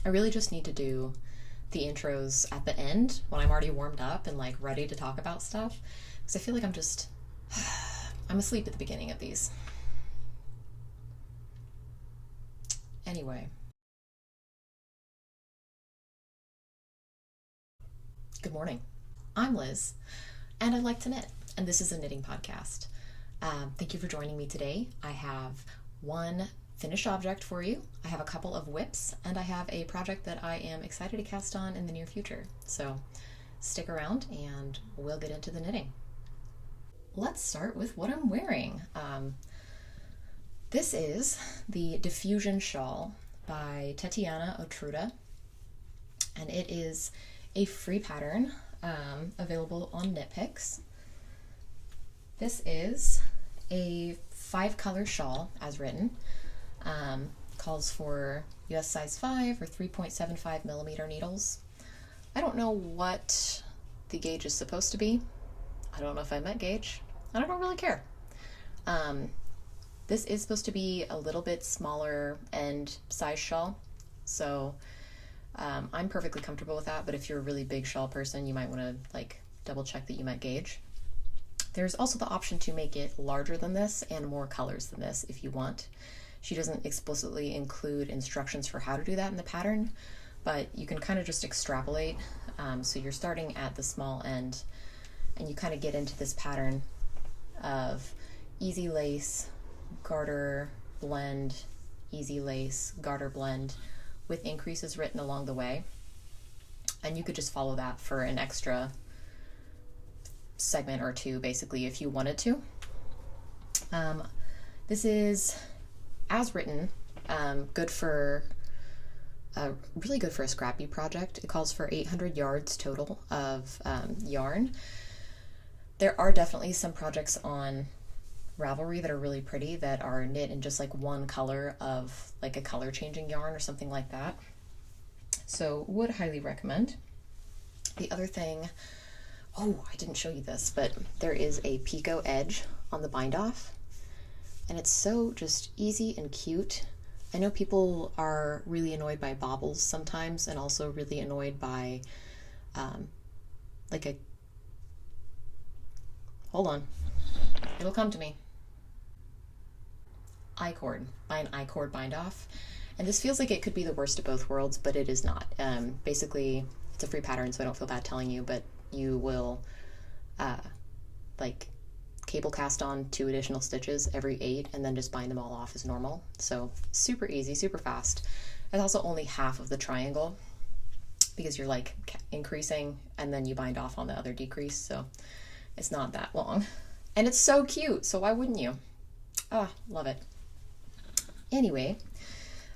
I really just need to do the intros at the end when I'm already warmed up and like ready to talk about stuff, because I feel like I'm asleep at the beginning of these. Anyway. Good morning. I'm Liz, and I like to knit, and this is a knitting podcast. Thank you for joining me today. I have one finished object for you. I have a couple of whips, and I have a project that I am excited to cast on in the near future. So stick around and we'll get into the knitting. Let's start with what I'm wearing. This is the Diffusion Shawl by Tetiana Otruta, and it is a free pattern available on knitpicks. This is a 5-color shawl as written. Calls for US size 5 or 3.75 millimeter needles. I don't know what the gauge is supposed to be. I don't know if I meant gauge. I don't really care. This is supposed to be a little bit smaller end size shawl, so I'm perfectly comfortable with that, but if you're a really big shawl person, you might want to like double check that you meant gauge. There's also the option to make it larger than this and more colors than this if you want. She doesn't explicitly include instructions for how to do that in the pattern, but you can kind of just extrapolate. So you're starting at the small end and you kind of get into this pattern of easy lace, garter, blend, easy lace, garter, blend, with increases written along the way. And you could just follow that for an extra segment or two, basically, if you wanted to. This is, as written, really good for a scrappy project. It calls for 800 yards total of yarn. There are definitely some projects on Ravelry that are really pretty that are knit in just like one color of like a color changing yarn or something like that. So would highly recommend. The other thing, oh, I didn't show you this, but there is a picot edge on the bind off, and it's so just easy and cute. I know people are really annoyed by bobbles sometimes, and also really annoyed by hold on, it'll come to me. I-cord, by an I-cord bind off. And this feels like it could be the worst of both worlds, but it is not. Basically, it's a free pattern, so I don't feel bad telling you, but you will like cable cast on 2 additional stitches every 8 and then just bind them all off as normal. So super easy, super fast. It's also only half of the triangle because you're like increasing and then you bind off on the other decrease, so it's not that long. And it's so cute, so why wouldn't you? Ah, love it. Anyway,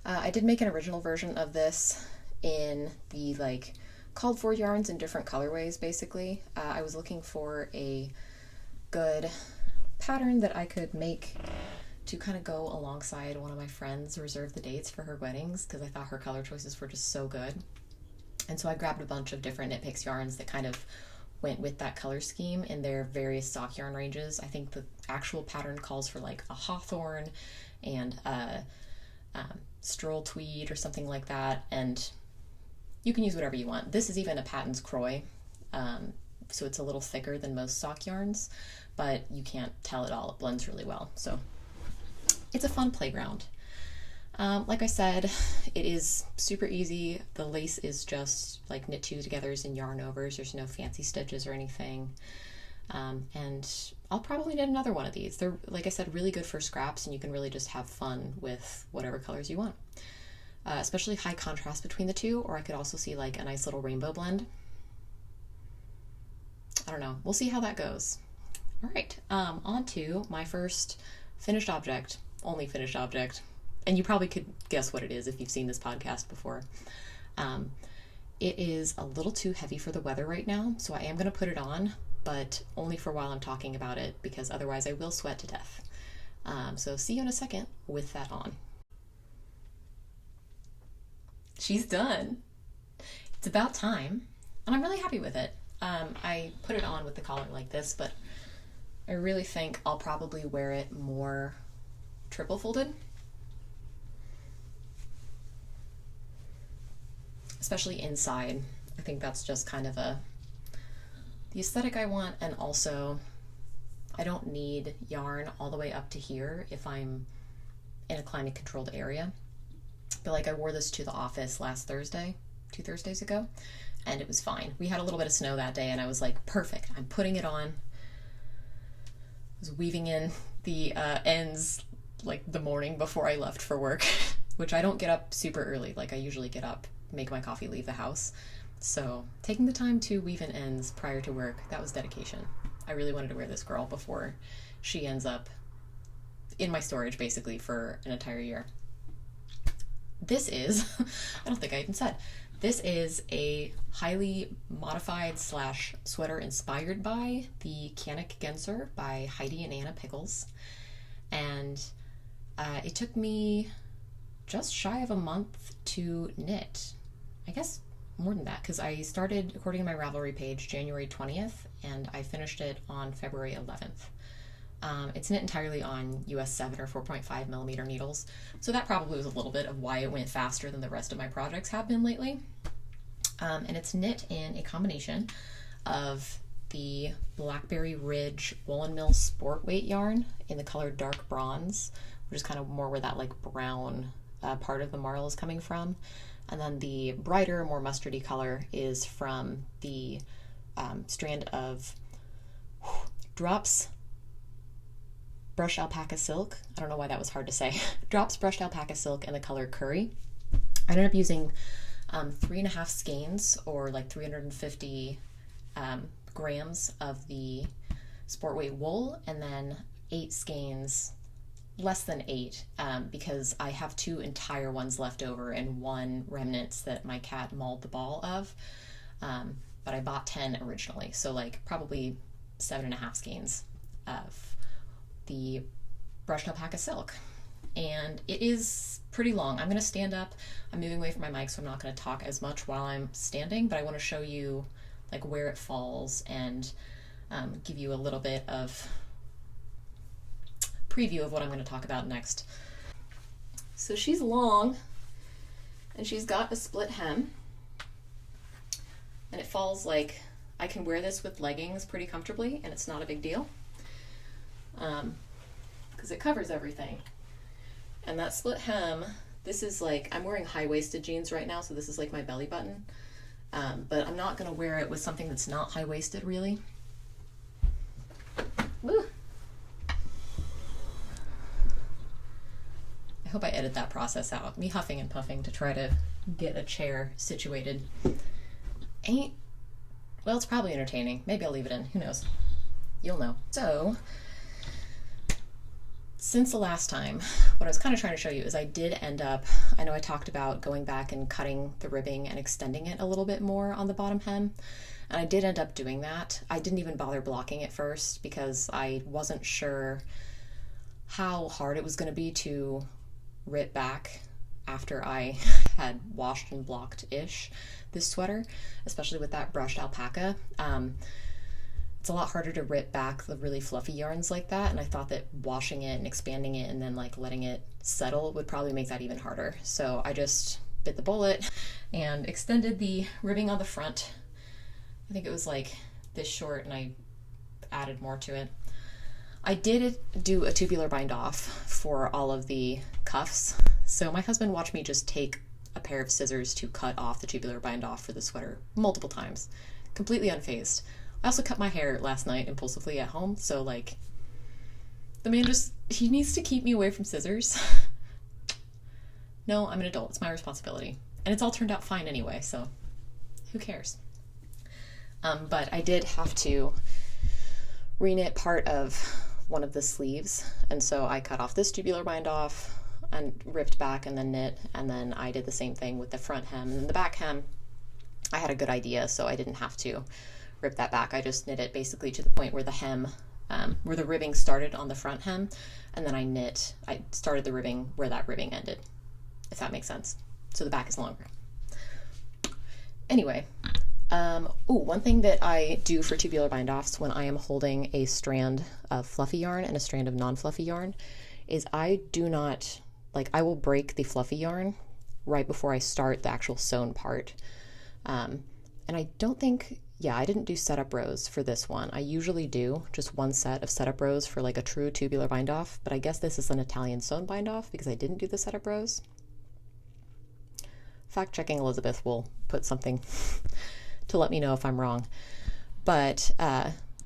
I did make an original version of this in the like called for yarns in different colorways, basically. I was looking for a good pattern that I could make to kind of go alongside one of my friends' reserve the dates for her weddings, because I thought her color choices were just so good. And so I grabbed a bunch of different knitpicks yarns that kind of went with that color scheme in their various sock yarn ranges. I think the actual pattern calls for like a hawthorn and a stroll tweed or something like that, and you can use whatever you want. This is even a Patton's Croy, so it's a little thicker than most sock yarns, but you can't tell at all. It blends really well, so it's a fun playground. Like I said, it is super easy. The lace is just like knit 2 togethers and yarn overs. There's no fancy stitches or anything. And I'll probably knit another one of these. They're, like I said, really good for scraps, and you can really just have fun with whatever colors you want. Especially high contrast between the two, or I could also see like a nice little rainbow blend. I don't know. We'll see how that goes. All right, on to my first finished object, only finished object. And you probably could guess what it is if you've seen this podcast before. It is a little too heavy for the weather right now, so I am going to put it on, but only for while I'm talking about it, because otherwise I will sweat to death. So see you in a second with that on. She's done. It's about time, and I'm really happy with it. I put it on with the collar like this, but I really think I'll probably wear it more triple folded. especially inside. I think that's just kind of the aesthetic I want, and also I don't need yarn all the way up to here if I'm in a climate controlled area. But like I wore this to the office last Thursday, 2 Thursdays ago, and it was fine. We had a little bit of snow that day and I was like, perfect, I'm putting it on. I was weaving in the ends like the morning before I left for work, which I don't get up super early. Like I usually get up, make my coffee, leave the house. So taking the time to weave in ends prior to work, that was dedication. I really wanted to wear this girl before she ends up in my storage basically for an entire year. This is, I don't think I even said, this is a highly modified / sweater inspired by the Qanik Genser by Heidi and Anna Pickles. And it took me just shy of a month to knit. I guess more than that, because I started, according to my Ravelry page, January 20th, and I finished it on February 11th. It's knit entirely on US 7 or 4.5 millimeter needles, so that probably was a little bit of why it went faster than the rest of my projects have been lately. And it's knit in a combination of the Blackberry Ridge Woolen Mill Sport Weight yarn in the color dark bronze, which is kind of more where that like brown part of the marl is coming from. And then the brighter, more mustardy color is from the strand of Drops Brushed Alpaca Silk. I don't know why that was hard to say. Drops Brushed Alpaca Silk in the color Curry. I ended up using 3.5 skeins, or like 350 grams of the sport weight wool, and then 8 skeins, less than 8, because I have 2 entire ones left over and 1 remnants that my cat mauled the ball of. But I bought 10 originally, so like probably 7.5 skeins of the brushed alpaca silk. And it is pretty long. I'm going to stand up. I'm moving away from my mic, so I'm not going to talk as much while I'm standing, but I want to show you like where it falls and give you a little bit of preview of what I'm going to talk about next. So she's long and she's got a split hem, and it falls like I can wear this with leggings pretty comfortably, and it's not a big deal because it covers everything. And that split hem, this is like, I'm wearing high-waisted jeans right now, so this is like my belly button, but I'm not going to wear it with something that's not high-waisted really. Woo. I hope I edit that process out. Me huffing and puffing to try to get a chair situated. Well, it's probably entertaining. Maybe I'll leave it in. Who knows? You'll know. So, since the last time, what I was kind of trying to show you is I did end up, I know I talked about going back and cutting the ribbing and extending it a little bit more on the bottom hem, and I did end up doing that. I didn't even bother blocking it first because I wasn't sure how hard it was going to be to rip back after I had washed and blocked-ish this sweater, especially with that brushed alpaca. It's a lot harder to rip back the really fluffy yarns like that, and I thought that washing it and expanding it and then like letting it settle would probably make that even harder. So I just bit the bullet and extended the ribbing on the front. I think it was like this short, and I added more to it. I did do a tubular bind off for all of the cuffs, so my husband watched me just take a pair of scissors to cut off the tubular bind off for the sweater multiple times, completely unfazed. I also cut my hair last night impulsively at home, so like, the man he needs to keep me away from scissors. No, I'm an adult, it's my responsibility. And it's all turned out fine anyway, so who cares? But I did have to reknit part of one of the sleeves, and so I cut off this tubular bind off and ripped back and then knit, and then I did the same thing with the front hem. And the back hem, I had a good idea, so I didn't have to rip that back. I just knit it basically to the point where the hem, where the ribbing started on the front hem, and then I started the ribbing where that ribbing ended, if that makes sense. So the back is longer. Anyway, one thing that I do for tubular bind offs when I am holding a strand of fluffy yarn and a strand of non-fluffy yarn is I do not, like, I will break the fluffy yarn right before I start the actual sewn part. And I don't think, yeah, I didn't do setup rows for this one. I usually do just one set of setup rows for like a true tubular bind off, but I guess this is an Italian sewn bind off because I didn't do the setup rows. Fact checking Elizabeth will put something to let me know if I'm wrong. But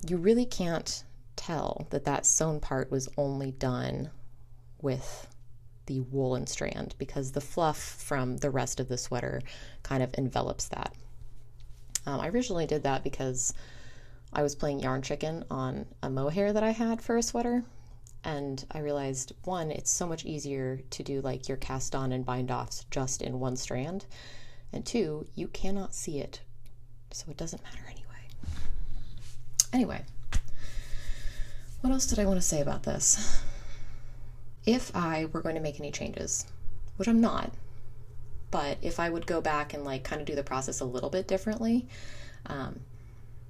you really can't tell that that sewn part was only done with the woolen strand because the fluff from the rest of the sweater kind of envelops that. I originally did that because I was playing yarn chicken on a mohair that I had for a sweater, and I realized, one, it's so much easier to do like your cast on and bind offs just in one strand, and two, you cannot see it, so it doesn't matter anyway. What else did I want to say about this? If I were going to make any changes, which I'm not, but if I would go back and like kind of do the process a little bit differently,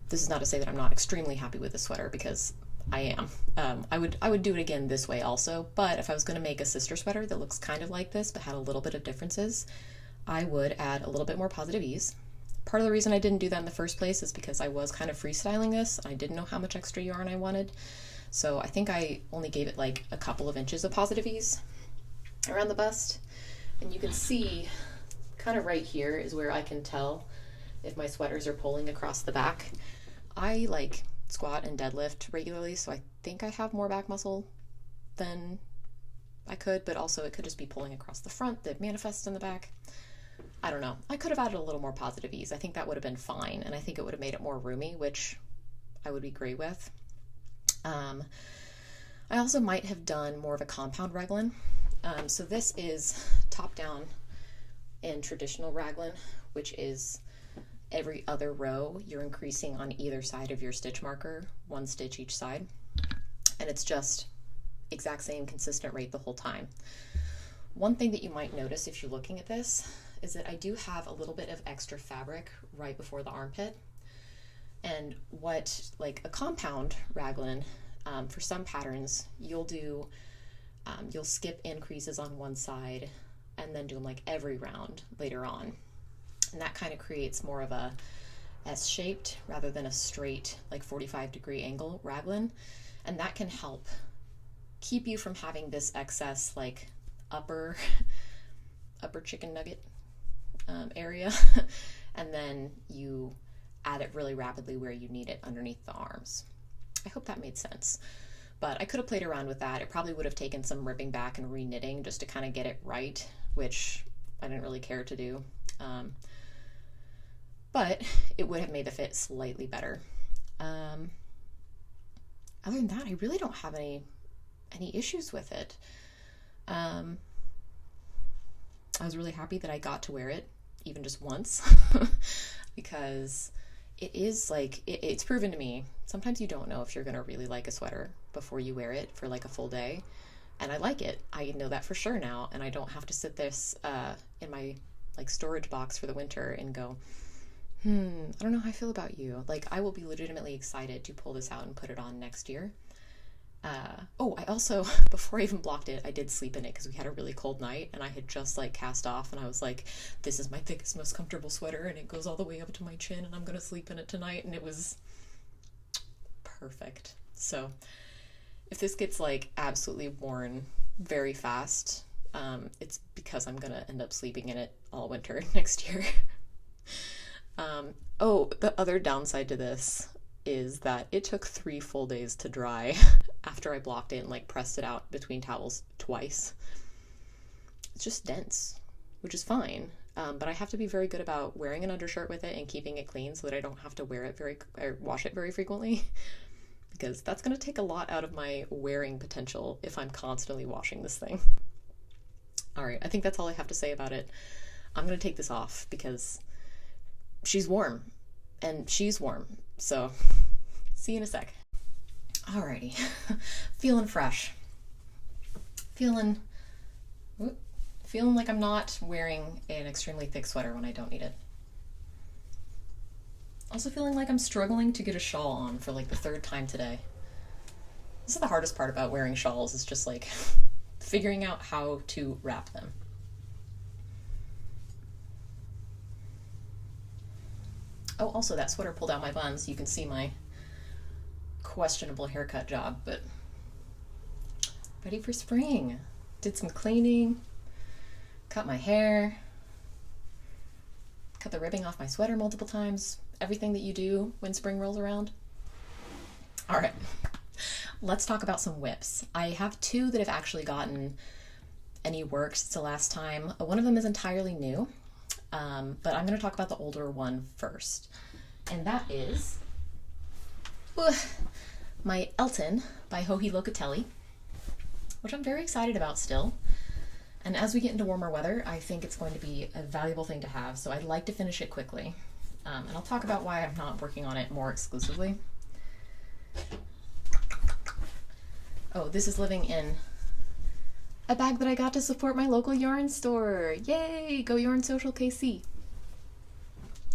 this is not to say that I'm not extremely happy with the sweater, because I am. I would do it again this way also, but if I was going to make a sister sweater that looks kind of like this but had a little bit of differences, I would add a little bit more positive ease. Part of the reason I didn't do that in the first place is because I was kind of freestyling this. I didn't know how much extra yarn I wanted, so I think I only gave it like a couple of inches of positive ease around the bust. And you can see kind of right here is where I can tell if my sweaters are pulling across the back. I like squat and deadlift regularly, so I think I have more back muscle than I could, but also it could just be pulling across the front that manifests in the back. I don't know. I could have added a little more positive ease. I think that would have been fine, and I think it would have made it more roomy, which I would be great with. I also might have done more of a compound raglan. So this is top down in traditional raglan, which is every other row you're increasing on either side of your stitch marker, 1 stitch each side, and it's just exact same consistent rate the whole time. One thing that you might notice if you're looking at this is that I do have a little bit of extra fabric right before the armpit, and what like a compound raglan, for some patterns you'll do, you'll skip increases on one side and then do them like every round later on. And that kind of creates more of a S-shaped rather than a straight like 45-degree angle raglan. And that can help keep you from having this excess like upper chicken nugget area. And then you add it really rapidly where you need it underneath the arms. I hope that made sense. But I could have played around with that. It probably would have taken some ripping back and re-knitting just to kind of get it right, which I didn't really care to do. But it would have made the fit slightly better. Other than that, I really don't have any issues with it. I was really happy that I got to wear it even just once because it is like, it's proven to me, sometimes you don't know if you're going to really like a sweater before you wear it for like a full day. And I like it. I know that for sure now, and I don't have to sit this in my like storage box for the winter and go, I don't know how I feel about you. Like, I will be legitimately excited to pull this out and put it on next year. I also, before I even blocked it, I did sleep in it because we had a really cold night and I had just like cast off and I was like, this is my thickest, most comfortable sweater and it goes all the way up to my chin and I'm going to sleep in it tonight, and it was perfect. So if this gets like absolutely worn very fast, it's because I'm going to end up sleeping in it all winter next year. The other downside to this is that it took 3 full days to dry after I blocked it and like pressed it out between towels twice. It's just dense, which is fine. But I have to be very good about wearing an undershirt with it and keeping it clean so that I don't have to wear it or wash it very frequently, because that's going to take a lot out of my wearing potential if I'm constantly washing this thing. All right, I think that's all I have to say about it. I'm going to take this off because she's warm and she's warm. So see you in a sec. Alrighty, feeling fresh. Feeling like I'm not wearing an extremely thick sweater when I don't need it. Also feeling like I'm struggling to get a shawl on for like the 3rd time today. This is the hardest part about wearing shawls, is just like figuring out how to wrap them. Oh, also that sweater pulled out my bun, so you can see my questionable haircut job, but ready for spring. Did some cleaning, cut my hair, cut the ribbing off my sweater multiple times, everything that you do when spring rolls around. All right, let's talk about some whips. I have two that have actually gotten any work since the last time. One of them is entirely new, but I'm going to talk about the older one first. And that is my Elton by Locatelli, which I'm very excited about still. And as we get into warmer weather, I think it's going to be a valuable thing to have, so I'd like to finish it quickly. And I'll talk about why I'm not working on it more exclusively. Oh, this is living in a bag that I got to support my local yarn store. Yay! Go Yarn Social KC.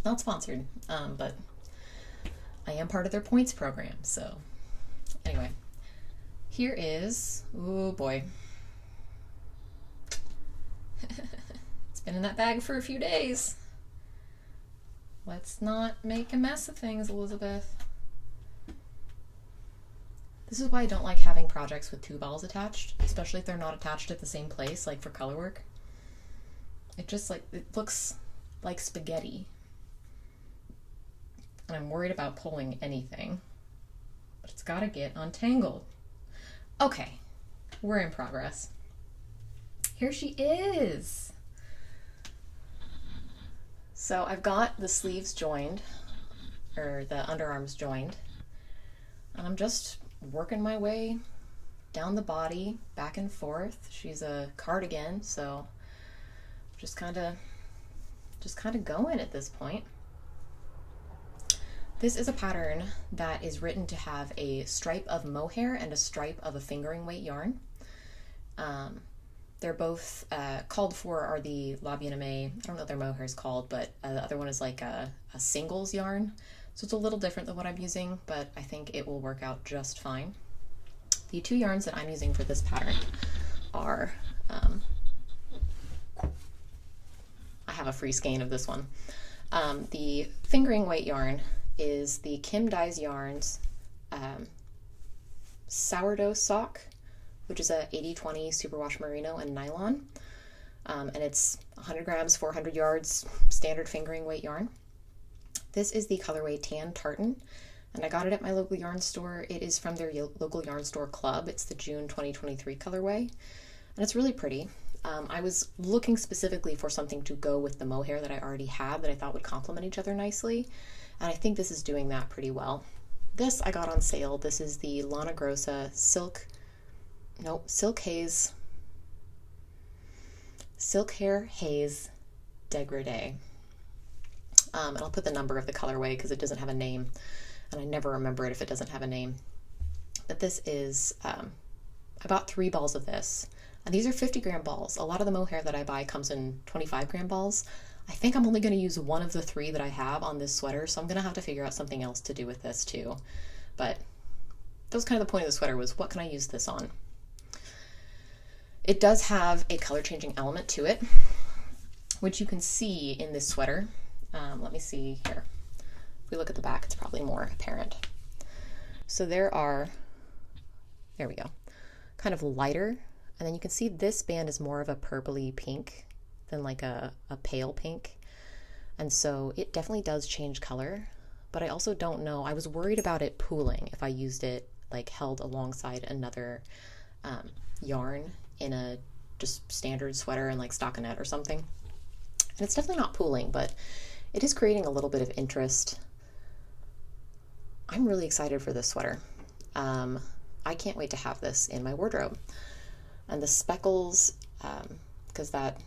Not sponsored, but I am part of their points program, so anyway. Here is, oh boy. It's been in that bag for a few days. Let's not make a mess of things, Elizabeth. This is why I don't like having projects with two balls attached, especially if they're not attached at the same place, like for color work. It just it looks like spaghetti. And I'm worried about pulling anything, but it's gotta get untangled. Okay, we're in progress. Here she is. So I've got the sleeves joined, or the underarms joined, and I'm just working my way down the body, back and forth. She's a cardigan, so just kind of going at this point. This is a pattern that is written to have a stripe of mohair and a stripe of a fingering weight yarn. They're both called for are the La Bien-Aimée. I don't know what their mohair is called, but the other one is like a singles yarn. So it's a little different than what I'm using, but I think it will work out just fine. The two yarns that I'm using for this pattern are, I have a free skein of this one. The fingering weight yarn is the Kim Dyes Yarns Sourdough Sock, which is a 80/20 superwash merino and nylon. And it's 100 grams, 400 yards, standard fingering weight yarn. This is the colorway Tan Tartan, and I got it at my local yarn store. It is from their local yarn store club. It's the June 2023 colorway, and it's really pretty. I was looking specifically for something to go with the mohair that I already had that I thought would complement each other nicely, and I think this is doing that pretty well. This I got on sale. This is the Lana Grossa Silkhair Haze degrade. And I'll put the number of the colorway because it doesn't have a name, and I never remember it if it doesn't have a name. But this is, I bought 3 balls of this, and these are 50-gram balls. A lot of the mohair that I buy comes in 25-gram balls. I think I'm only going to use one of the 3 that I have on this sweater, so I'm going to have to figure out something else to do with this too. But that was kind of the point of the sweater, was what can I use this on? It does have a color changing element to it, which you can see in this sweater. Let me see here. If we look at the back, it's probably more apparent. So there we go, kind of lighter. And then you can see this band is more of a purpley pink than like a pale pink. And so it definitely does change color, but I also don't know. I was worried about it pooling if I used it like held alongside another yarn in a just standard sweater and like stockinette or something. And it's definitely not pooling, but it is creating a little bit of interest. I'm really excited for this sweater. I can't wait to have this in my wardrobe. And the speckles, because that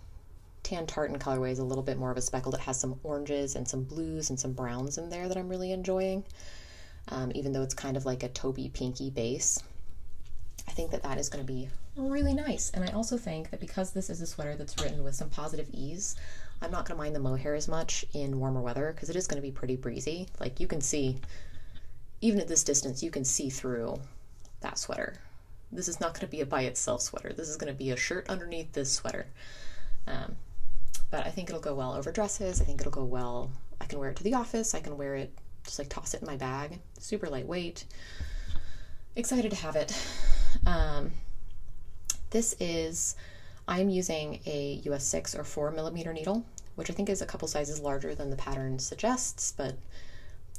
Tan Tartan colorway is a little bit more of a speckle that has some oranges and some blues and some browns in there that I'm really enjoying. Even though it's kind of like a taupey pinky base. I think that that is going to be really nice. And I also think that because this is a sweater that's written with some positive ease, I'm not going to mind the mohair as much in warmer weather because it is going to be pretty breezy. Like you can see, even at this distance, you can see through that sweater. This is not going to be a by itself sweater. This is going to be a shirt underneath this sweater. but I think it'll go well over dresses. I think it'll go well. I can wear it to the office. I can wear it, just like toss it in my bag. Super lightweight. Excited to have it. I'm using a US 6 or 4 millimeter needle, which I think is a couple sizes larger than the pattern suggests, but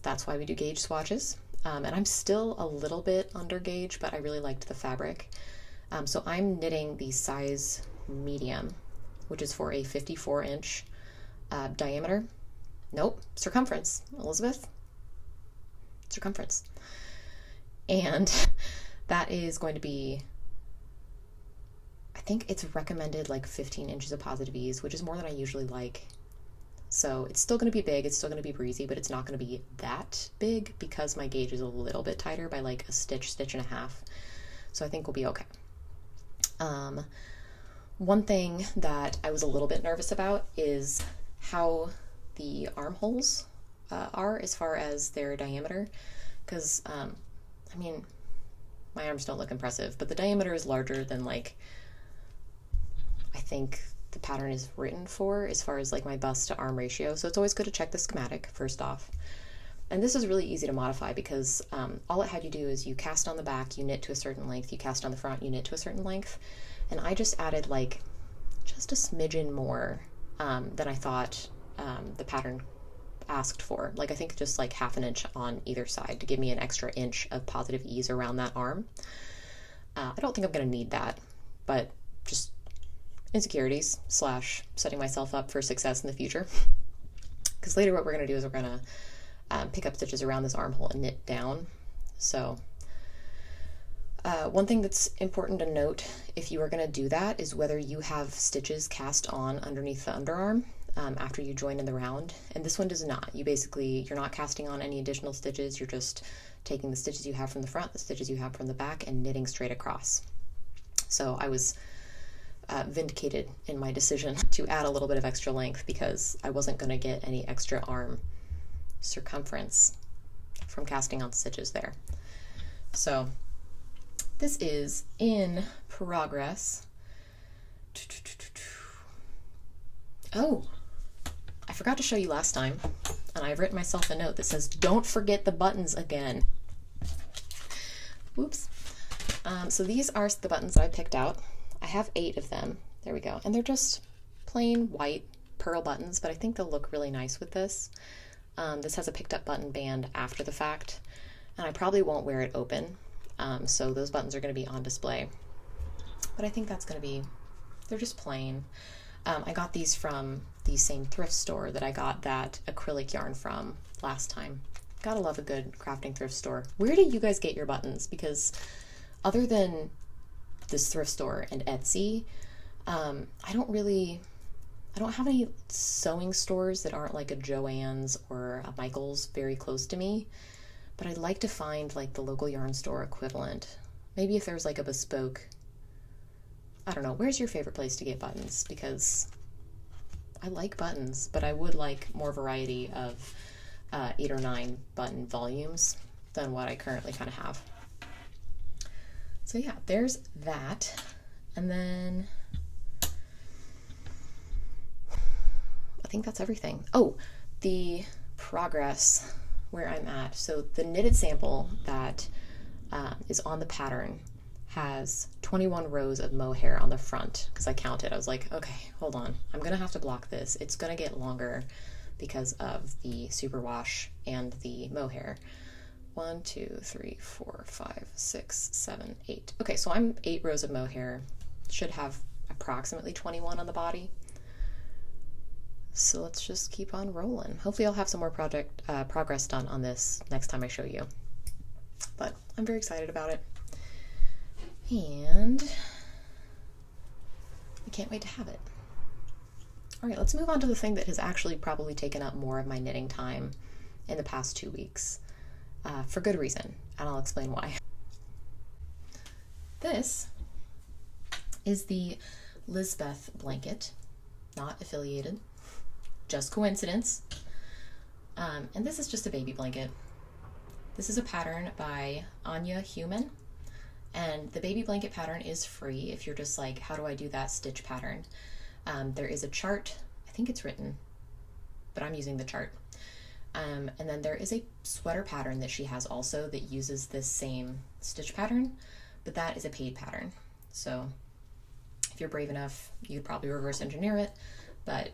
that's why we do gauge swatches. And I'm still a little bit under gauge, but I really liked the fabric. So I'm knitting the size medium, which is for a 54-inch diameter. Nope, circumference, Elizabeth. Circumference. And that is going to be, I think it's recommended like 15 inches of positive ease, which is more than I usually like. So it's still going to be big, it's still going to be breezy, but it's not going to be that big because my gauge is a little bit tighter by like a stitch and a half. So I think we'll be okay. One thing that I was a little bit nervous about is how the armholes are as far as their diameter, because I mean, my arms don't look impressive, but the diameter is larger than like I think the pattern is written for as far as like my bust to arm ratio. So it's always good to check the schematic first off. And this is really easy to modify because all it had you do is you cast on the back, you knit to a certain length, you cast on the front, you knit to a certain length. And I just added like just a smidgen more than I thought the pattern asked for. Like I think just like half an inch on either side to give me an extra inch of positive ease around that arm. I don't think I'm going to need that, but just insecurities / setting myself up for success in the future. Because later what we're going to do is we're going to pick up stitches around this armhole and knit down. So one thing that's important to note if you are going to do that is whether you have stitches cast on underneath the underarm after you join in the round. And this one does not. You're not casting on any additional stitches. You're just taking the stitches you have from the front, the stitches you have from the back, and knitting straight across. So I was vindicated in my decision to add a little bit of extra length because I wasn't going to get any extra arm circumference from casting on stitches there. So this is in progress. Oh, I forgot to show you last time, and I've written myself a note that says, don't forget the buttons again. Whoops. So these are the buttons that I picked out. I have 8 of them. There we go. And they're just plain white pearl buttons, but I think they'll look really nice with this. This has a picked up button band after the fact, and I probably won't wear it open. So those buttons are going to be on display. But I think that's going to be, they're just plain. I got these from the same thrift store that I got that acrylic yarn from last time. Gotta love a good crafting thrift store. Where do you guys get your buttons? Because other than this thrift store and Etsy, I don't have any sewing stores that aren't like a Joann's or a Michael's very close to me, but I'd like to find like the local yarn store equivalent. Maybe if there's like a bespoke, I don't know, where's your favorite place to get buttons? Because I like buttons, but I would like more variety of 8 or 9 button volumes than what I currently kind of have. So yeah, there's that. And then I think that's everything. Oh, the progress where I'm at. So the knitted sample that is on the pattern has 21 rows of mohair on the front because I counted. I was like, okay, hold on. I'm going to have to block this. It's going to get longer because of the superwash and the mohair. 1, 2, 3, 4, 5, 6, 7, 8. Okay, so I'm 8 rows of mohair. Should have approximately 21 on the body. So let's just keep on rolling. Hopefully I'll have some more progress done on this next time I show you. But I'm very excited about it. And I can't wait to have it. All right, let's move on to the thing that has actually probably taken up more of my knitting time in the past 2 weeks. For good reason, and I'll explain why. This is the Lisbeth blanket, not affiliated, just coincidence. And this is just a baby blanket. This is a pattern by Anja Heumann, and the baby blanket pattern is free if you're just like, how do I do that stitch pattern? There is a chart, I think it's written, but I'm using the chart. And then there is a sweater pattern that she has also that uses this same stitch pattern, but that is a paid pattern. So if you're brave enough, you'd probably reverse engineer it, but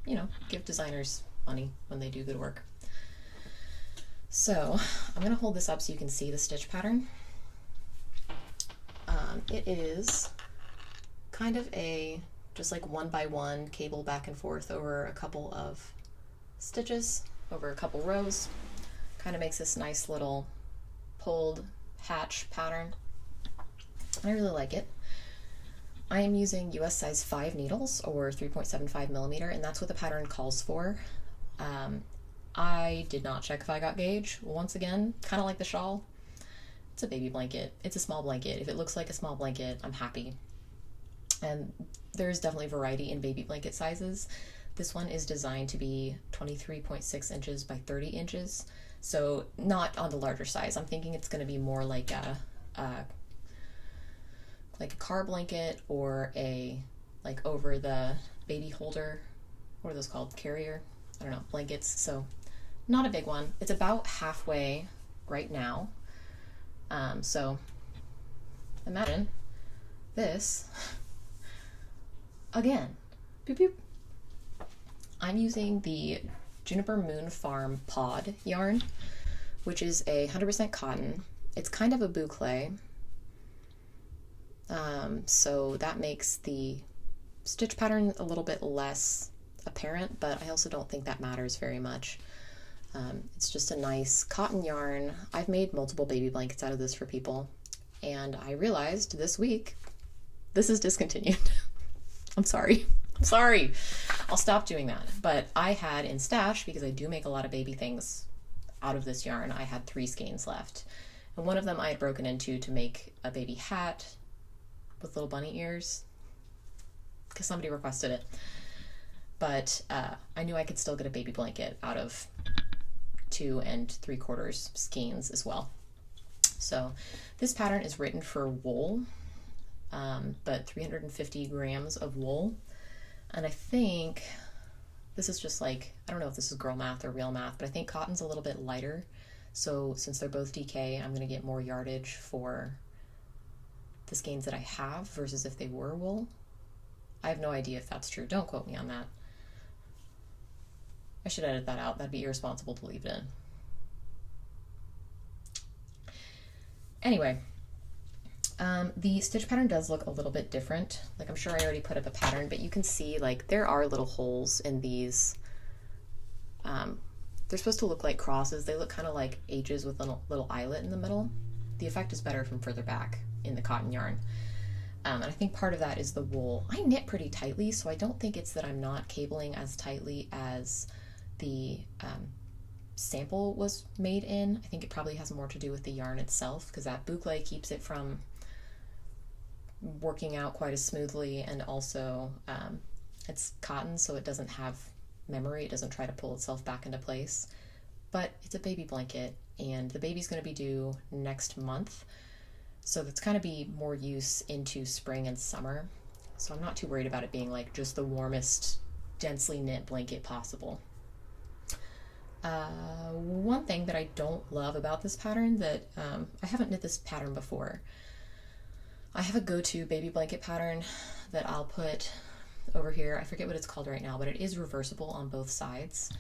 you know, give designers money when they do good work. So I'm gonna hold this up so you can see the stitch pattern. It is kind of a just like 1 by 1 cable back and forth over a couple of stitches, over a couple rows. Kind of makes this nice little pulled hatch pattern. And I really like it. I am using US size 5 needles, or 3.75 millimeter, and that's what the pattern calls for. I did not check if I got gauge. Once again, kind of like the shawl. It's a baby blanket. It's a small blanket. If it looks like a small blanket, I'm happy. And there's definitely variety in baby blanket sizes. This one is designed to be 23.6 inches by 30 inches. So not on the larger size. I'm thinking it's going to be more like a car blanket, or a like over the baby holder, what are those called? Carrier? I don't know, blankets. So not a big one. It's about halfway right now. So imagine this again. Boop, boop. I'm using the Juniper Moon Farm Pod yarn, which is 100% cotton. It's kind of a boucle. So that makes the stitch pattern a little bit less apparent, but I also don't think that matters very much. It's just a nice cotton yarn. I've made multiple baby blankets out of this for people, and I realized this week this is discontinued. I'm sorry. I'll stop doing that. But I had in stash, because I do make a lot of baby things out of this yarn, I had 3 skeins left. And one of them I had broken into to make a baby hat with little bunny ears, because somebody requested it. But I knew I could still get a baby blanket out of 2 3/4 skeins as well. So this pattern is written for wool, but 350 grams of wool. And I think this is just like, I don't know if this is girl math or real math, but I think cotton's a little bit lighter. So since they're both DK, I'm going to get more yardage for the skeins that I have versus if they were wool. I have no idea if that's true. Don't quote me on that. I should edit that out. That'd be irresponsible to leave it in. Anyway, the stitch pattern does look a little bit different. Like, I'm sure I already put up a pattern, but you can see like there are little holes in these. They're supposed to look like crosses. They look kind of like H's with a little eyelet in the middle. The effect is better from further back in the cotton yarn. And I think part of that is the wool. I knit pretty tightly, so I don't think it's that I'm not cabling as tightly as the sample was made in. I think it probably has more to do with the yarn itself, because that boucle keeps it from working out quite as smoothly, and also it's cotton, so it doesn't have memory. It doesn't try to pull itself back into place. But it's a baby blanket, and the baby's going to be due next month, so that's going to be more use into spring and summer. So I'm not too worried about it being like just the warmest, densely knit blanket possible. One thing that I don't love about this pattern, that I haven't knit this pattern before. I have a go-to baby blanket pattern that I'll put over here. I forget what it's called right now, but it is reversible on both sides.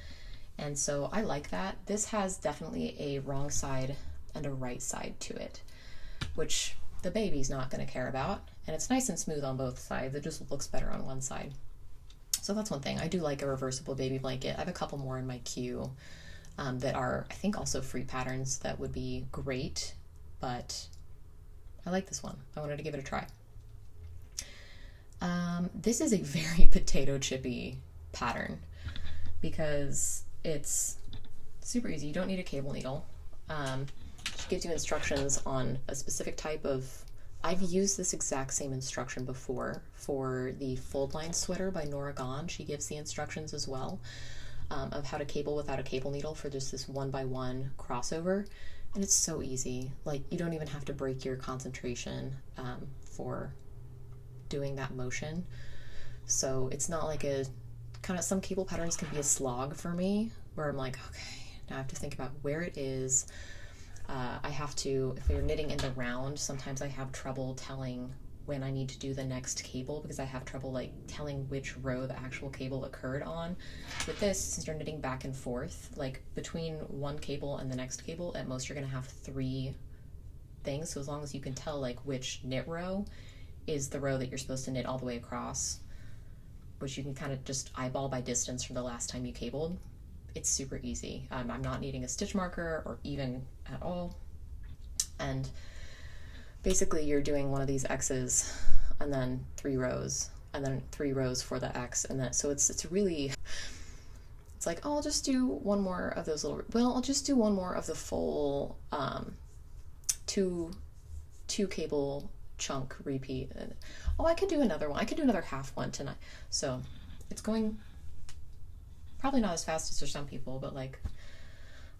And so I like that. This has definitely a wrong side and a right side to it, which the baby's not going to care about. And it's nice and smooth on both sides. It just looks better on one side. So that's one thing. I do like a reversible baby blanket. I have a couple more in my queue that are, I think, also free patterns that would be great, but I like this one. I wanted to give it a try. This is a very potato chippy pattern because it's super easy. You don't need a cable needle. She gives you instructions on a specific type of, I've used this exact same instruction before for the fold line sweater by Nora Gone. She gives the instructions as well of how to cable without a cable needle for just this 1x1 crossover. And it's so easy. Like, you don't even have to break your concentration for doing that motion. So it's not like a kind of some cable patterns can be a slog for me, where I'm like, okay, now I have to think about where it is. I have to, if you're knitting in the round, sometimes I have trouble telling when I need to do the next cable because I have trouble like telling which row the actual cable occurred on. With this, since you're knitting back and forth, like between one cable and the next cable, at most you're going to have 3 things. So as long as you can tell like which knit row is the row that you're supposed to knit all the way across, which you can kind of just eyeball by distance from the last time you cabled, it's super easy. I'm not needing a stitch marker or even at all. And basically you're doing one of these X's and then 3 rows and then 3 rows for the X, and then so it's really, it's like, oh, I'll just do one more of those little, well, I'll just do one more of the full two cable chunk repeat. And, oh, I could do another one. I could do another half one tonight. So it's going probably not as fast as for some people, but like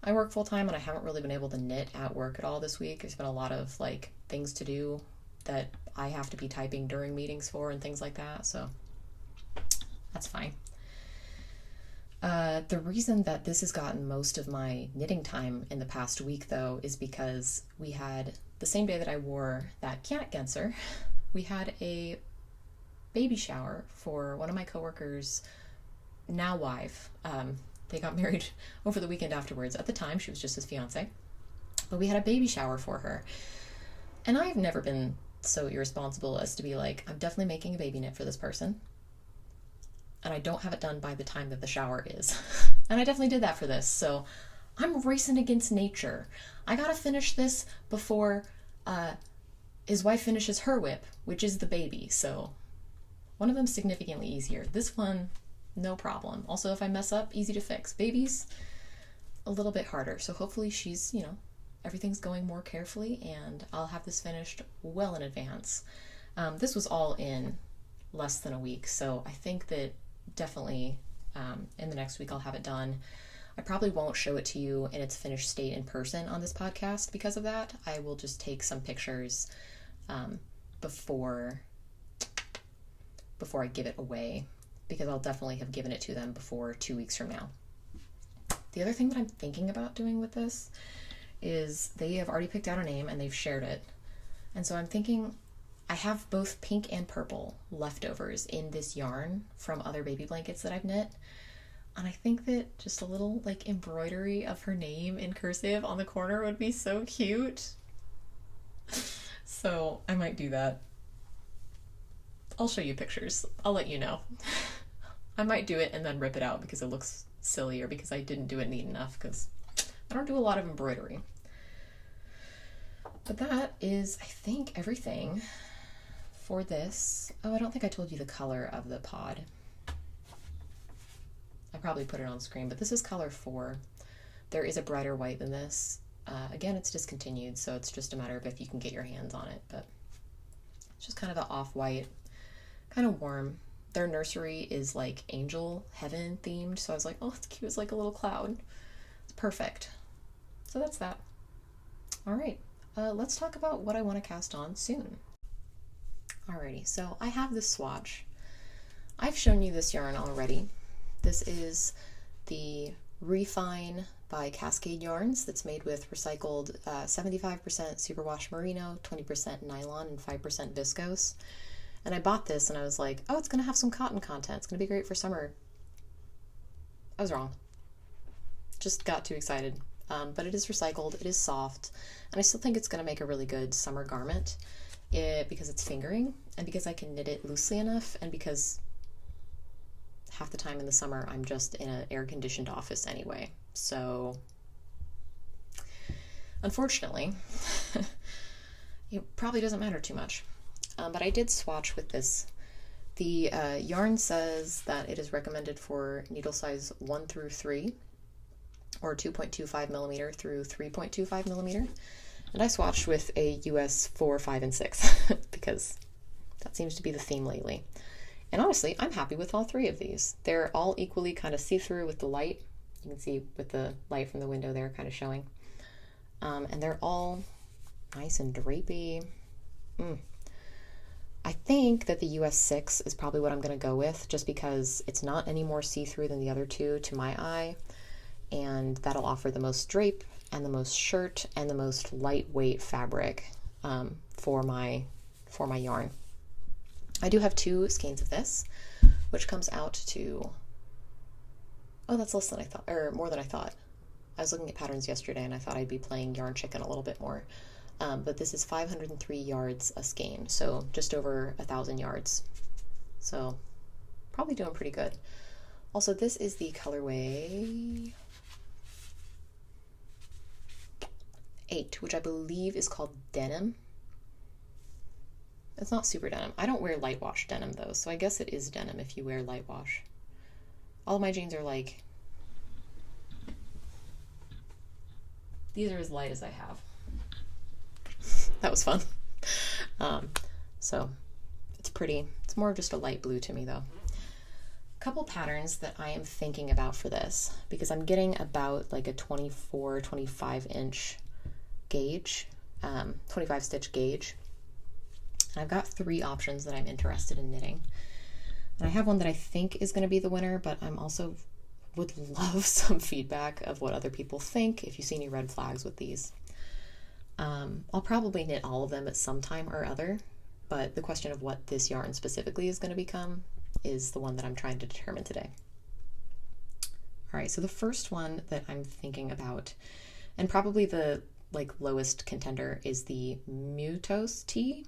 I work full time and I haven't really been able to knit at work at all this week. There's been a lot of like things to do that I have to be typing during meetings for and things like that. So that's fine. The reason that this has gotten most of my knitting time in the past week though is because we had the same day that I wore that Qanik Genser, we had a baby shower for one of my coworkers' now wife. They got married over the weekend afterwards. At the time, she was just his fiance. But we had a baby shower for her. And I've never been so irresponsible as to be like, I'm definitely making a baby knit for this person. And I don't have it done by the time that the shower is. And I definitely did that for this. So I'm racing against nature. I gotta finish this before his wife finishes her whip, which is the baby. So one of them's significantly easier. This one, no problem. Also, if I mess up, easy to fix. Babies, a little bit harder. So hopefully she's, you know, everything's going more carefully and I'll have this finished well in advance. This was all in less than a week. So I think that definitely in the next week I'll have it done. I probably won't show it to you in its finished state in person on this podcast because of that. I will just take some pictures before I give it away, because I'll definitely have given it to them before 2 weeks from now. The other thing that I'm thinking about doing with this is they have already picked out a name and they've shared it. And so I'm thinking I have both pink and purple leftovers in this yarn from other baby blankets that I've knit. And I think that just a little like embroidery of her name in cursive on the corner would be so cute. So I might do that. I'll show you pictures. I'll let you know. I might do it and then rip it out because it looks silly or because I didn't do it neat enough, because I don't do a lot of embroidery. But that is, I think, everything for this. Oh, I don't think I told you the color of the pod. I probably put it on screen, but this is color 4. There is a brighter white than this. Again, it's discontinued, so it's just a matter of if you can get your hands on it, but it's just kind of the off-white, kind of warm. Their nursery is like angel heaven themed, so I was like, oh, it's cute. It's like a little cloud. It's perfect. So that's that. All right, let's talk about what I want to cast on soon. Alrighty, so I have this swatch. I've shown you this yarn already. This is the Refine by Cascade yarns that's made with recycled 75% superwash merino, 20% nylon, and 5% viscose. And I bought this and I was like, oh, it's going to have some cotton content. It's going to be great for summer. I was wrong. Just got too excited. But it is recycled, it is soft, and I still think it's going to make a really good summer garment because it's fingering, and because I can knit it loosely enough, and because half the time in the summer I'm just in an air-conditioned office anyway. So unfortunately, it probably doesn't matter too much. But I did swatch with this. The yarn says that it is recommended for needle size 1 through 3, or 2.25 millimeter through 3.25 millimeter. And I swatched with a US 4, 5, and 6 because that seems to be the theme lately. And honestly, I'm happy with all 3 of these. They're all equally kind of see-through with the light. You can see with the light from the window there kind of showing. And they're all nice and drapey. I think that the US 6 is probably what I'm going to go with, just because it's not any more see-through than the other two to my eye, and that'll offer the most drape and the most shirt and the most lightweight fabric for my yarn. I do have 2 skeins of this, which comes out to, oh, that's less than I thought, or more than I thought. I was looking at patterns yesterday and I thought I'd be playing yarn chicken a little bit more. But this is 503 yards a skein, so just over 1,000 yards. So probably doing pretty good. Also, this is the colorway 8, which I believe is called Denim. It's not super denim. I don't wear light wash denim though, so I guess it is denim if you wear light wash. All of my jeans are like, these are as light as I have. That was fun. So it's pretty. It's more of just a light blue to me though. A couple patterns that I am thinking about for this, because I'm getting about like a 24, 25 inch gauge, 25 stitch gauge. And I've got 3 options that I'm interested in knitting. And I have one that I think is going to be the winner, but I'm also would love some feedback of what other people think if you see any red flags with these. I'll probably knit all of them at some time or other, but the question of what this yarn specifically is going to become is the one that I'm trying to determine today. All right, so the first one that I'm thinking about, and probably the lowest contender, is the Muutos tee.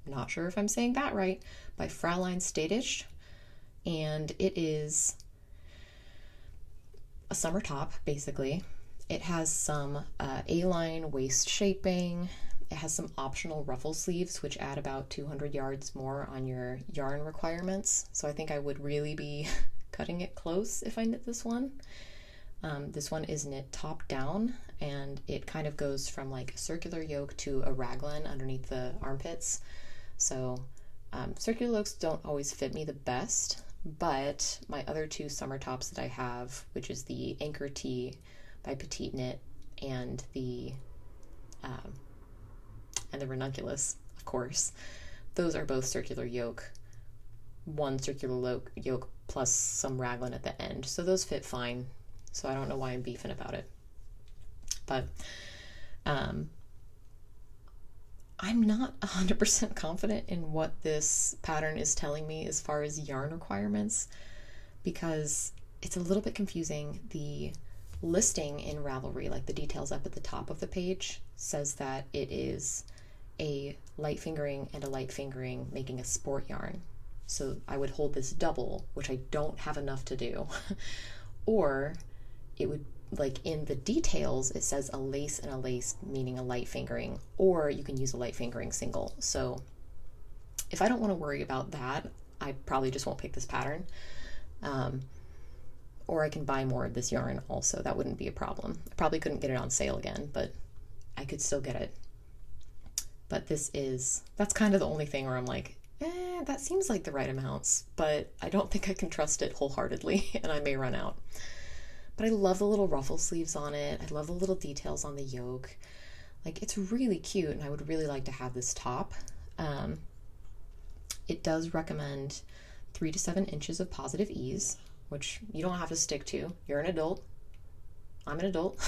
Not sure if I'm saying that right, by Fraulein Statisch, and it is a summer top, basically. It has some A-line waist shaping. It has some optional ruffle sleeves, which add about 200 yards more on your yarn requirements. So I think I would really be cutting it close if I knit this one. This one is knit top down, and it kind of goes from like a circular yoke to a raglan underneath the armpits. So circular yokes don't always fit me the best, but my other 2 summer tops that I have, which is the Anchor Tee by Petite Knit and the Ranunculus, of course, those are both circular yoke, one circular yoke plus some raglan at the end. So those fit fine. So I don't know why I'm beefing about it. But I'm not 100% confident in what this pattern is telling me as far as yarn requirements, because it's a little bit confusing. The listing in Ravelry, like the details up at the top of the page, says that it is a light fingering and a light fingering making a sport yarn. So I would hold this double, which I don't have enough to do. Or it would, like in the details, it says a lace and a lace, meaning a light fingering, or you can use a light fingering single. So if I don't want to worry about that, I probably just won't pick this pattern. Or I can buy more of this yarn also. That wouldn't be a problem. I probably couldn't get it on sale again, but I could still get it. But that's kind of the only thing where I'm like, that seems like the right amounts, but I don't think I can trust it wholeheartedly, and I may run out. But I love the little ruffle sleeves on it. I love the little details on the yoke. Like, it's really cute, and I would really like to have this top. It does recommend 3 to 7 inches of positive ease, which you don't have to stick to. You're an adult. I'm an adult.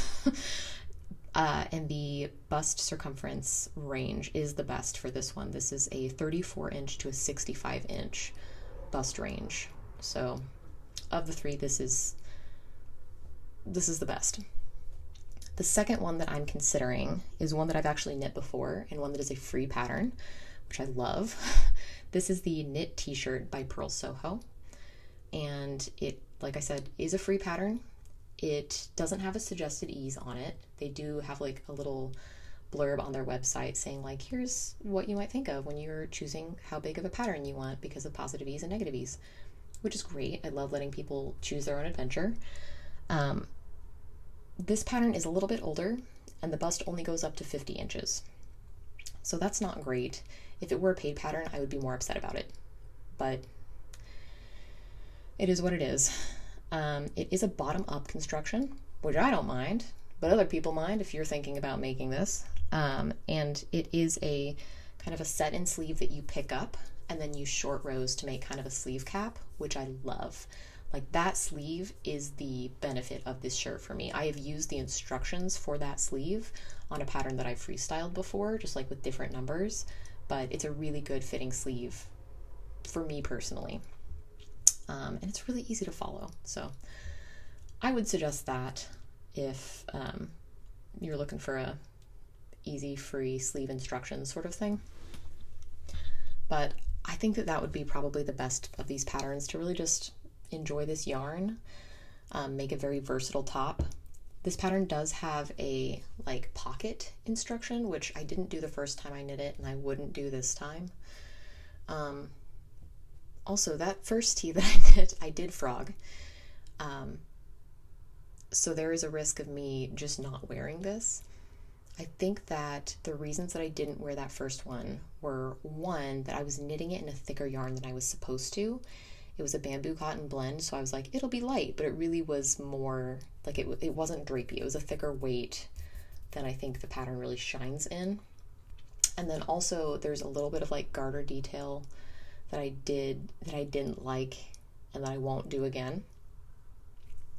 And the bust circumference range is the best for this one. This is a 34 inch to a 65 inch bust range. So of the 3, this is the best. The second one that I'm considering is one that I've actually knit before, and one that is a free pattern, which I love. This is the knit t-shirt by Purl Soho. And it, like I said, is a free pattern. It doesn't have a suggested ease on it. They do have like a little blurb on their website saying like, here's what you might think of when you're choosing how big of a pattern you want because of positive ease and negative ease, which is great. I love letting people choose their own adventure. This pattern is a little bit older, and the bust only goes up to 50 inches. So that's not great. If it were a paid pattern, I would be more upset about it. But it is what it is. It is a bottom-up construction, which I don't mind, but other people mind if you're thinking about making this. And it is a kind of a set-in sleeve that you pick up and then use short rows to make kind of a sleeve cap, which I love. Like, that sleeve is the benefit of this shirt for me. I have used the instructions for that sleeve on a pattern that I've freestyled before, just like with different numbers, but it's a really good fitting sleeve for me personally. And it's really easy to follow. So I would suggest that if you're looking for a easy, free sleeve instructions sort of thing. But I think that that would be probably the best of these patterns to really just enjoy this yarn, make a very versatile top. This pattern does have a like pocket instruction, which I didn't do the first time I knit it, and I wouldn't do this time. Also, that first tee that I knit, I did frog. So there is a risk of me just not wearing this. I think that the reasons that I didn't wear that first one were, one, that I was knitting it in a thicker yarn than I was supposed to. It was a bamboo cotton blend, so I was like, it'll be light, but it really was more, like it wasn't drapey. It was a thicker weight than I think the pattern really shines in. And then also there's a little bit of like garter detail that I didn't like and that I won't do again.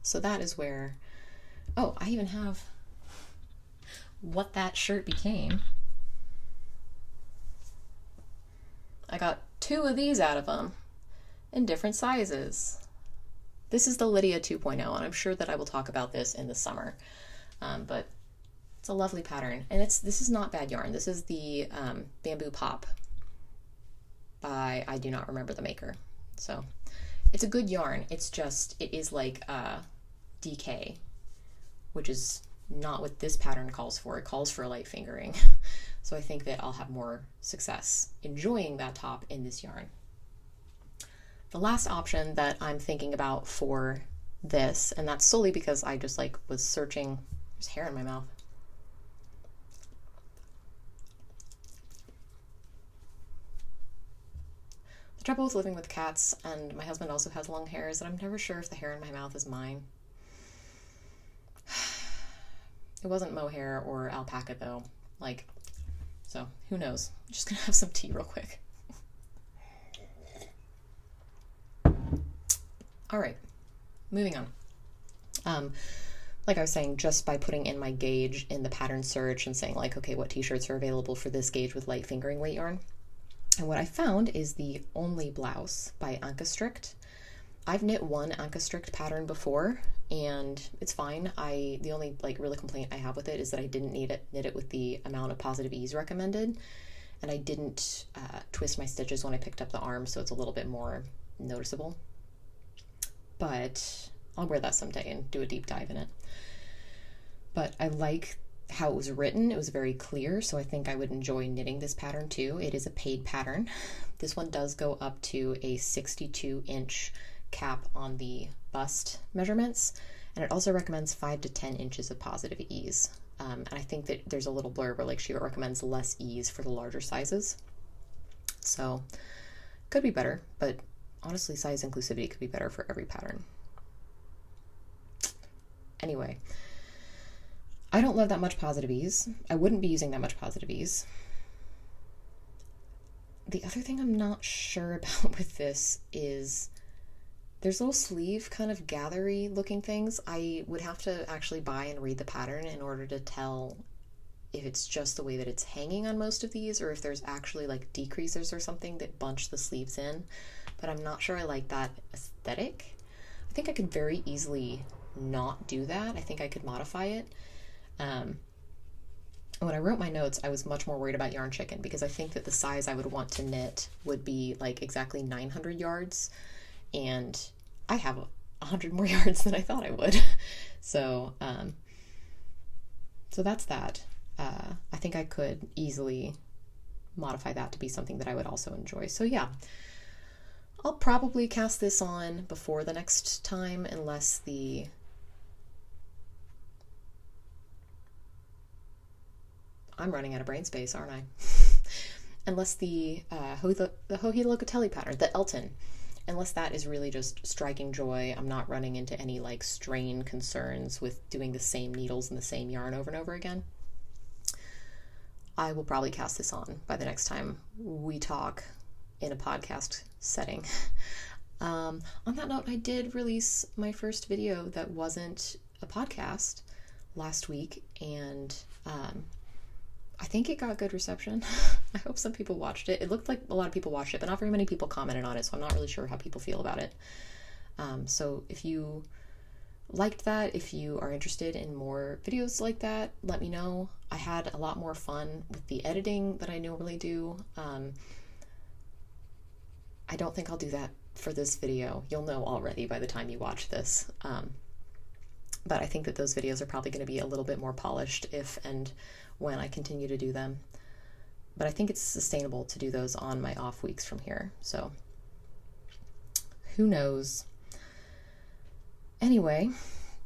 So that is where, oh, I even have what that shirt became. I got 2 of these out of them in different sizes. This is the Lydia 2.0, and I'm sure that I will talk about this in the summer. But it's a lovely pattern, and this is not bad yarn. This is the Bamboo Pop by, I do not remember the maker. So it's a good yarn. It's just, it is like DK, which is not what this pattern calls for. It calls for a light fingering. So I think that I'll have more success enjoying that top in this yarn. The last option that I'm thinking about for this, and that's solely because I just like was searching, there's hair in my mouth. The trouble with living with cats, and my husband also has long hair, is that I'm never sure if the hair in my mouth is mine. It wasn't mohair or alpaca though, like, so who knows? I'm just gonna have some tea real quick. All right, moving on. Like I was saying, just by putting in my gauge in the pattern search and saying like, okay, what t-shirts are available for this gauge with light fingering weight yarn? And what I found is the Only Blouse by Anka Strict. I've knit one Anka Strict pattern before, and it's fine. The only like really complaint I have with it is that I didn't knit it with the amount of positive ease recommended, and I didn't twist my stitches when I picked up the arm, so it's a little bit more noticeable. But I'll wear that someday and do a deep dive in it. But I like how it was written. It was very clear, so I think I would enjoy knitting this pattern too. It is a paid pattern. This one does go up to a 62-inch cap on the bust measurements, and it also recommends 5 to 10 inches of positive ease. And I think that there's a little blurb where like she recommends less ease for the larger sizes. So could be better, but honestly, size inclusivity could be better for every pattern. Anyway, I don't love that much positive ease. I wouldn't be using that much positive ease. The other thing I'm not sure about with this is there's little sleeve kind of gathery looking things. I would have to actually buy and read the pattern in order to tell if it's just the way that it's hanging on most of these or if there's actually like decreasers or something that bunch the sleeves in. But I'm not sure I like that aesthetic. I think I could very easily not do that. I think I could modify it. When I wrote my notes, I was much more worried about yarn chicken because I think that the size I would want to knit would be like exactly 900 yards, and I have 100 more yards than I thought I would. So that's that. I think I could easily modify that to be something that I would also enjoy. So yeah, I'll probably cast this on before the next time unless I'm running out of brain space, aren't I? Unless the Locatelli pattern, the Elton, unless that is really just striking joy, I'm not running into any like strain concerns with doing the same needles and the same yarn over and over again, I will probably cast this on by the next time we talk in a podcast setting. On that note, I did release my first video that wasn't a podcast last week, and I think it got good reception. I hope some people watched it. It looked like a lot of people watched it, but not very many people commented on it, so I'm not really sure how people feel about it. So if you liked that, if you are interested in more videos like that, let me know. I had a lot more fun with the editing that I normally do. I don't think I'll do that for this video. You'll know already by the time you watch this. But I think that those videos are probably going to be a little bit more polished if and when I continue to do them. But I think it's sustainable to do those on my off weeks from here. So who knows? Anyway,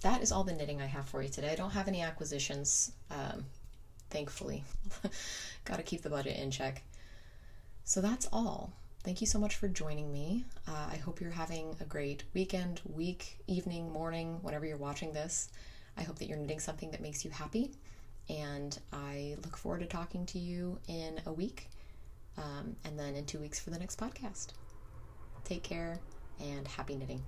that is all the knitting I have for you today. I don't have any acquisitions, thankfully. Gotta keep the budget in check. So that's all. Thank you so much for joining me. I hope you're having a great weekend, week, evening, morning, whenever you're watching this. I hope that you're knitting something that makes you happy, and I look forward to talking to you in a week, and then in 2 weeks for the next podcast. Take care, and happy knitting.